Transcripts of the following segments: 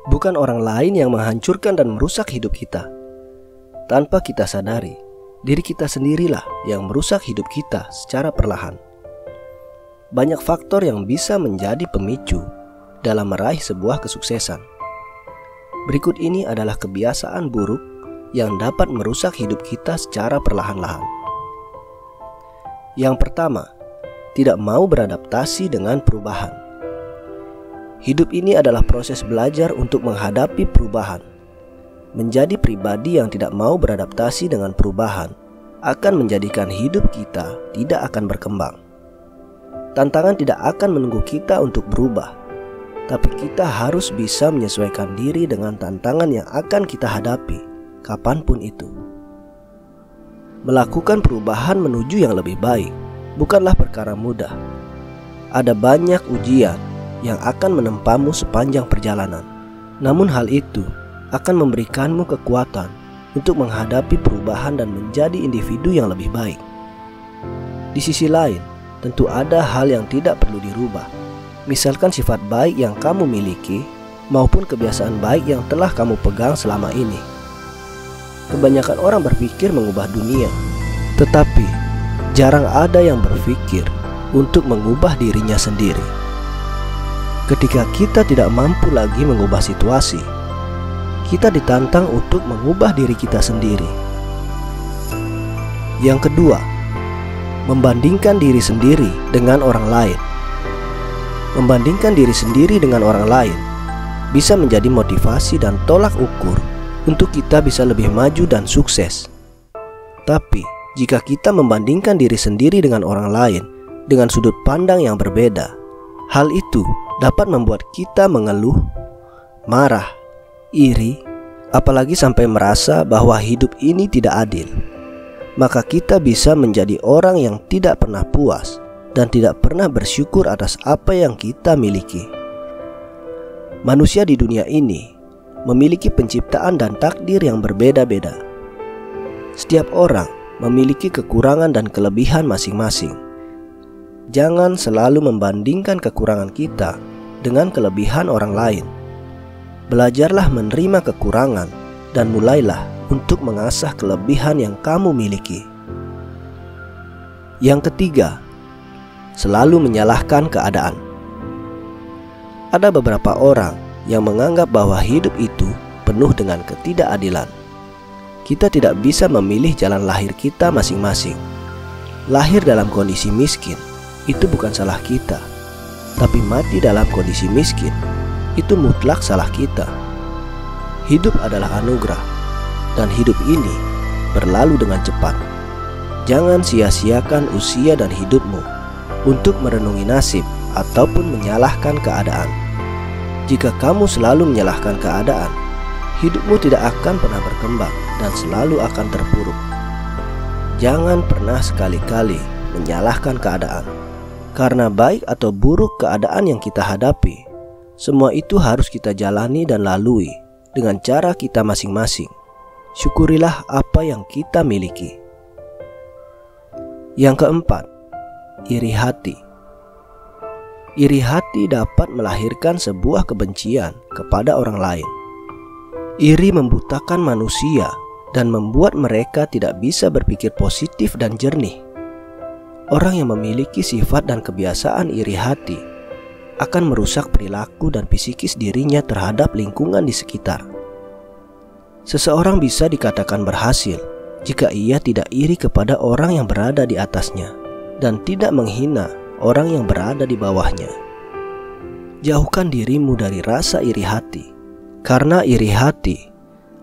Bukan orang lain yang menghancurkan dan merusak hidup kita. Tanpa kita sadari, diri kita sendirilah yang merusak hidup kita secara perlahan. Banyak faktor yang bisa menjadi pemicu dalam meraih sebuah kesuksesan. Berikut ini adalah kebiasaan buruk yang dapat merusak hidup kita secara perlahan-lahan. Yang pertama, tidak mau beradaptasi dengan perubahan. Hidup ini adalah proses belajar untuk menghadapi perubahan. Menjadi pribadi yang tidak mau beradaptasi dengan perubahan akan menjadikan hidup kita tidak akan berkembang. Tantangan tidak akan menunggu kita untuk berubah, tapi kita harus bisa menyesuaikan diri dengan tantangan yang akan kita hadapi, kapanpun itu. Melakukan perubahan menuju yang lebih baik bukanlah perkara mudah. Ada banyak ujian yang akan menempamu sepanjang perjalanan. Namun hal itu akan memberikanmu kekuatan untuk menghadapi perubahan dan menjadi individu yang lebih baik. Di sisi lain, tentu ada hal yang tidak perlu dirubah. Misalkan sifat baik yang kamu miliki maupun kebiasaan baik yang telah kamu pegang selama ini. Kebanyakan orang berpikir mengubah dunia, tetapi jarang ada yang berpikir untuk mengubah dirinya sendiri. Ketika kita tidak mampu lagi mengubah situasi, kita ditantang untuk mengubah diri kita sendiri. Yang kedua, membandingkan diri sendiri dengan orang lain. Membandingkan diri sendiri dengan orang lain bisa menjadi motivasi dan tolak ukur untuk kita bisa lebih maju dan sukses. Tapi, jika kita membandingkan diri sendiri dengan orang lain dengan sudut pandang yang berbeda, hal itu dapat membuat kita mengeluh, marah, iri, apalagi sampai merasa bahwa hidup ini tidak adil. Maka kita bisa menjadi orang yang tidak pernah puas dan tidak pernah bersyukur atas apa yang kita miliki. Manusia di dunia ini memiliki penciptaan dan takdir yang berbeda-beda. Setiap orang memiliki kekurangan dan kelebihan masing-masing. Jangan selalu membandingkan kekurangan kita dengan kelebihan orang lain. Belajarlah menerima kekurangan dan mulailah untuk mengasah kelebihan yang kamu miliki. Yang ketiga, selalu menyalahkan keadaan. Ada beberapa orang yang menganggap bahwa hidup itu penuh dengan ketidakadilan. Kita tidak bisa memilih jalan lahir kita masing-masing. Lahir dalam kondisi miskin itu bukan salah kita, tapi mati dalam kondisi miskin itu mutlak salah kita. Hidup adalah anugerah, dan hidup ini berlalu dengan cepat. Jangan sia-siakan usia dan hidupmu untuk merenungi nasib ataupun menyalahkan keadaan. Jika kamu selalu menyalahkan keadaan, hidupmu tidak akan pernah berkembang dan selalu akan terpuruk. Jangan pernah sekali-kali menyalahkan keadaan. Karena baik atau buruk keadaan yang kita hadapi, semua itu harus kita jalani dan lalui dengan cara kita masing-masing. Syukurilah apa yang kita miliki. Yang keempat, iri hati. Iri hati dapat melahirkan sebuah kebencian kepada orang lain. Iri membutakan manusia dan membuat mereka tidak bisa berpikir positif dan jernih. Orang yang memiliki sifat dan kebiasaan iri hati akan merusak perilaku dan psikis dirinya terhadap lingkungan di sekitar. Seseorang bisa dikatakan berhasil jika ia tidak iri kepada orang yang berada di atasnya dan tidak menghina orang yang berada di bawahnya. Jauhkan dirimu dari rasa iri hati, karena iri hati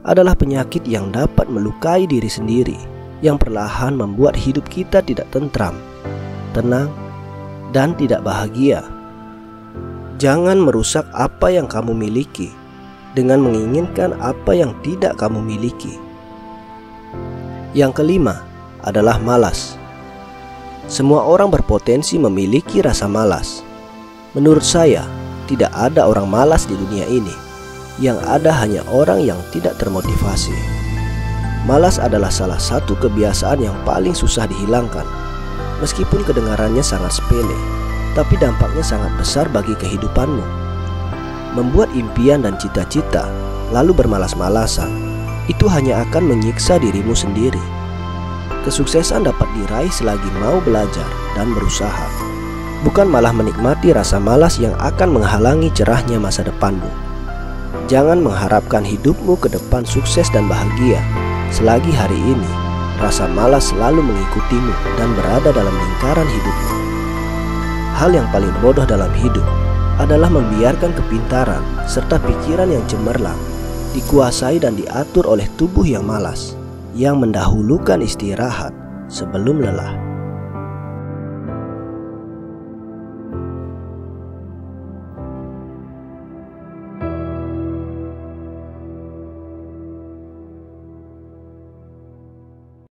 adalah penyakit yang dapat melukai diri sendiri, yang perlahan membuat hidup kita tidak tentram, tenang, dan tidak bahagia. Jangan merusak apa yang kamu miliki dengan menginginkan apa yang tidak kamu miliki. Yang kelima adalah malas. Semua orang berpotensi memiliki rasa malas. Menurut saya, tidak ada orang malas di dunia ini. Yang ada hanya orang yang tidak termotivasi. Malas adalah salah satu kebiasaan yang paling susah dihilangkan. Meskipun kedengarannya sangat sepele, tapi dampaknya sangat besar bagi kehidupanmu. Membuat impian dan cita-cita lalu bermalas-malasan, itu hanya akan menyiksa dirimu sendiri. Kesuksesan dapat diraih selagi mau belajar dan berusaha, bukan malah menikmati rasa malas yang akan menghalangi cerahnya masa depanmu. Jangan mengharapkan hidupmu ke depan sukses dan bahagia selagi hari ini rasa malas selalu mengikutimu dan berada dalam lingkaran hidupmu. Hal yang paling bodoh dalam hidup adalah membiarkan kepintaran serta pikiran yang cemerlang dikuasai dan diatur oleh tubuh yang malas, yang mendahulukan istirahat sebelum lelah.